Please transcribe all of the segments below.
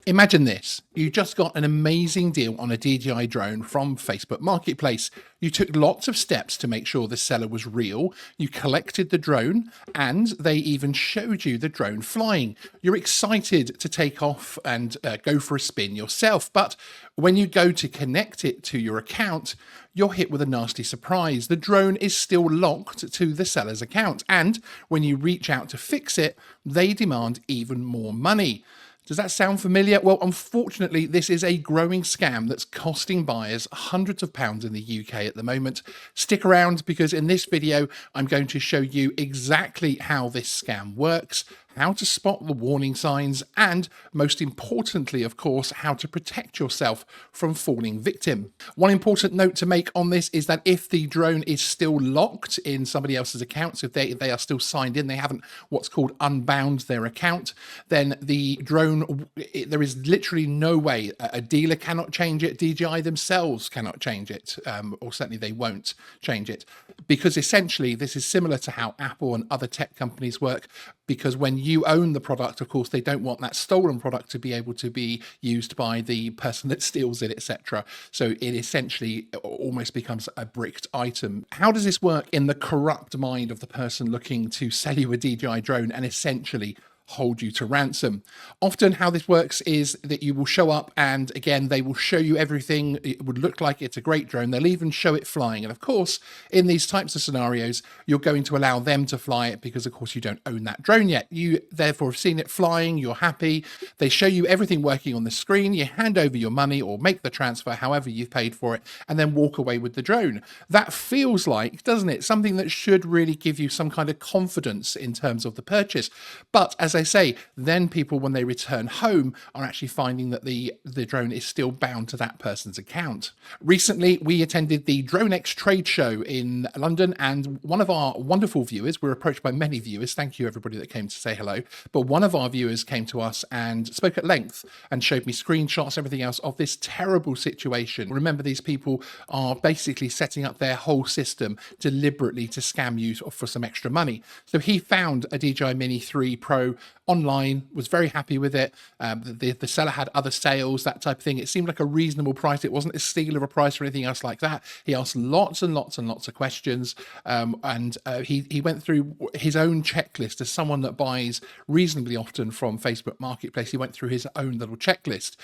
Imagine this, you just got an amazing deal on a DJI drone from Facebook Marketplace. You took lots of steps to make sure the seller was real, you collected the drone, and they even showed you the drone flying. You're excited to take off and go for a spin yourself, but when you go to connect it to your account, you're hit with a nasty surprise. The drone is still locked to the seller's account, and when you reach out to fix it, they demand even more money. Does that sound familiar? Well, unfortunately, this is a growing scam that's costing buyers hundreds of pounds in the UK at the moment. Stick around, because in this video, I'm going to show you exactly how this scam works, how to spot the warning signs, and most importantly, of course, how to protect yourself from falling victim. One important note to make on this is that if the drone is still locked in somebody else's account, so if they are still signed in, they haven't what's called unbound their account, then the drone, there is literally no way. A dealer cannot change it, DJI themselves cannot change it, or certainly they won't change it, because essentially this is similar to how Apple and other tech companies work, because when you own the product, of course, they don't want that stolen product to be able to be used by the person that steals it, etc. So it essentially almost becomes a bricked item. How does this work in the corrupt mind of the person looking to sell you a DJI drone and essentially hold you to ransom? Often how this works is that you will show up, and again, they will show you everything. It would look like it's a great drone. They'll even show it flying. And of course, in these types of scenarios, you're going to allow them to fly it because of course you don't own that drone yet. You therefore have seen it flying, you're happy. They show you everything working on the screen. You hand over your money or make the transfer, however you've paid for it, and then walk away with the drone. That feels like, doesn't it, something that should really give you some kind of confidence in terms of the purchase. But as I say, then people, when they return home, are actually finding that the drone is still bound to that person's account. Recently, we attended the DroneX trade show in London, and one of our wonderful viewers, we're approached by many viewers, thank you everybody that came to say hello, but one of our viewers came to us and spoke at length and showed me screenshots, everything else of this terrible situation. Remember, these people are basically setting up their whole system deliberately to scam you for some extra money. So he found a DJI Mini 3 Pro online, was very happy with it. The seller had other sales, that type of thing. It seemed like a reasonable price. It wasn't a steal of a price or anything else like that. He asked lots and lots and lots of questions, and he went through his own checklist. As someone that buys reasonably often from Facebook Marketplace, he went through his own little checklist.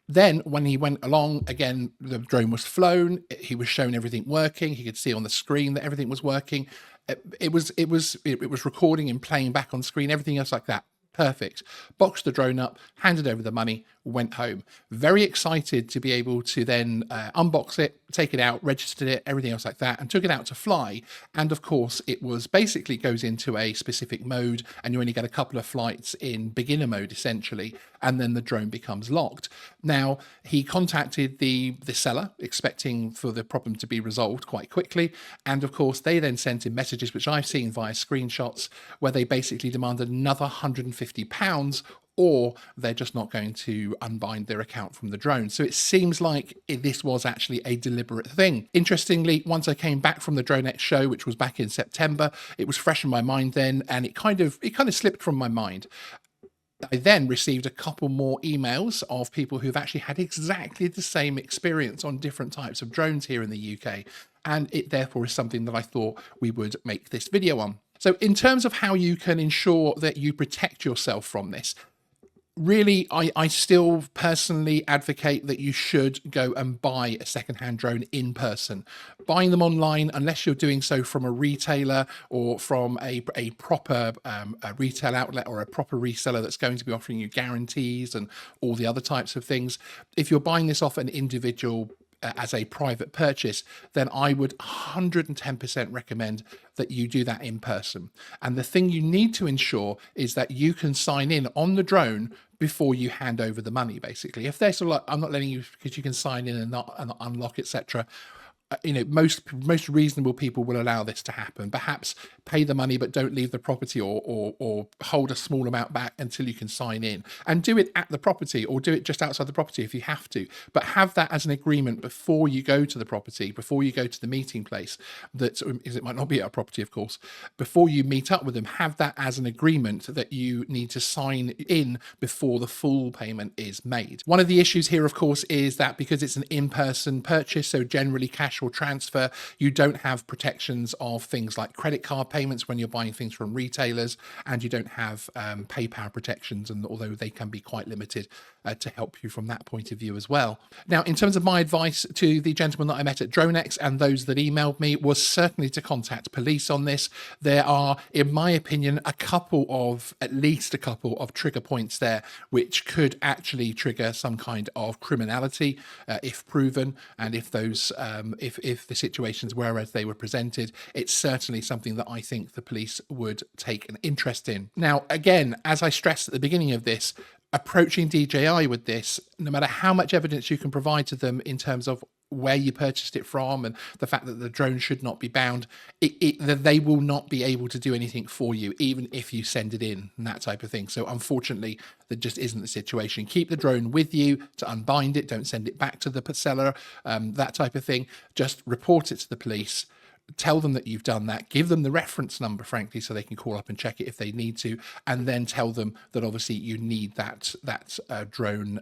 Then when he went along, again, the drone was flown. He was shown everything working. He could see on the screen that everything was working. It was recording and playing back on screen, everything else like that. Perfect. Boxed the drone up, handed over the money, went home. Very excited to be able to then unbox it, take it out, registered it, everything else like that, and took it out to fly. And of course, it was basically goes into a specific mode, and you only get a couple of flights in beginner mode, essentially, and then the drone becomes locked. Now, he contacted the seller, expecting for the problem to be resolved quite quickly. And of course, they then sent him messages, which I've seen via screenshots, where they basically demanded another £150, or they're just not going to unbind their account from the drone. So it seems like this was actually a deliberate thing. Interestingly, once I came back from the DroneX show, which was back in September, it was fresh in my mind then, and it kind of slipped from my mind. I then received a couple more emails of people who've actually had exactly the same experience on different types of drones here in the UK. And it therefore is something that I thought we would make this video on. So in terms of how you can ensure that you protect yourself from this, really, I still personally advocate that you should go and buy a secondhand drone in person. Buying them online, unless you're doing so from a retailer or from a proper a retail outlet or a proper reseller that's going to be offering you guarantees and all the other types of things. If you're buying this off an individual as a private purchase, then I would 110% recommend that you do that in person. And the thing you need to ensure is that you can sign in on the drone before you hand over the money, basically. If they're sort of like, I'm not letting you because you can sign in and not unlock, etc., most reasonable people will allow this to happen. Perhaps pay the money but don't leave the property, or hold a small amount back until you can sign in, and do it at the property, or do it just outside the property if you have to. But have that as an agreement before you go to the property, before you go to the meeting place. That is, it might not be at a property, of course. Before you meet up with them, have that as an agreement that you need to sign in before the full payment is made. One of the issues here, of course, is that because it's an in-person purchase, so generally cash or transfer, you don't have protections of things like credit card payments when you're buying things from retailers, and you don't have PayPal protections, and although they can be quite limited to help you from that point of view as well. Now, in terms of my advice to the gentleman that I met at DroneX and those that emailed me, was certainly to contact police on this. There are, in my opinion, at least a couple of trigger points there which could actually trigger some kind of criminality if proven, and if those if the situations were as they were presented. It's certainly something that I think the police would take an interest in. Now, again, as I stressed at the beginning of this, approaching DJI with this, no matter how much evidence you can provide to them in terms of where you purchased it from and the fact that the drone should not be bound, they will not be able to do anything for you, even if you send it in and that type of thing. So unfortunately, that just isn't the situation. Keep the drone with you to unbind it. Don't send it back to the seller, that type of thing. Just report it to the police. Tell them that you've done that, give them the reference number, frankly, so they can call up and check it if they need to, and then tell them that obviously you need that drone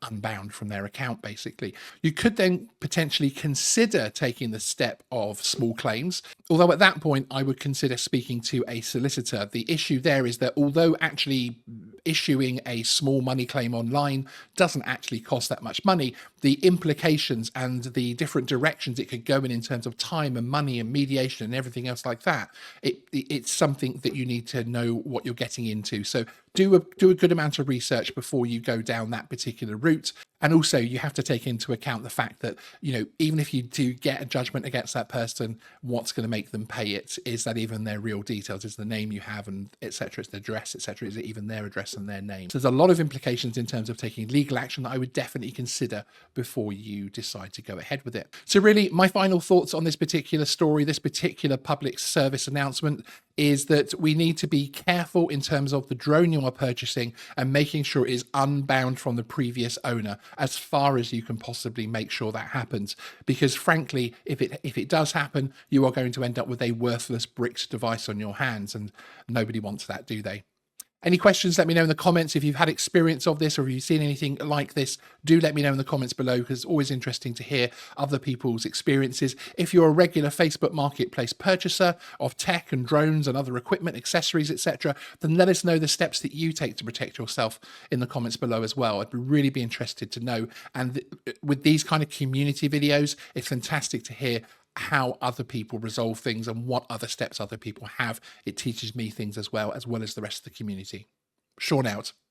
unbound from their account, basically. You could then potentially consider taking the step of small claims, although at that point I would consider speaking to a solicitor. The issue there is that although actually issuing a small money claim online doesn't actually cost that much money, the implications and the different directions it could go in terms of time and money and mediation and everything else like that, it's something that you need to know what you're getting into. So do a good amount of research before you go down that particular route. And also you have to take into account the fact that, even if you do get a judgment against that person, what's going to make them pay it? Is that even their real details? Is the name you have, and etc. It's the address, etc. Is it even their address and their name? So there's a lot of implications in terms of taking legal action that I would definitely consider before you decide to go ahead with it. So really, my final thoughts on this particular story, this particular public service announcement, is that we need to be careful in terms of the drone you are purchasing and making sure it is unbound from the previous owner as far as you can possibly make sure that happens. Because frankly, if it does happen, you are going to end up with a worthless bricked device on your hands, and nobody wants that, do they? Any questions, let me know in the comments. If you've had experience of this or if you've seen anything like this, do let me know in the comments below, because it's always interesting to hear other people's experiences. If you're a regular Facebook Marketplace purchaser of tech and drones and other equipment, accessories, etc., then let us know the steps that you take to protect yourself in the comments below as well. I'd really be interested to know. And with these kind of community videos, it's fantastic to hear how other people resolve things and what other steps other people have. It teaches me things as well as the rest of the community. Sean out.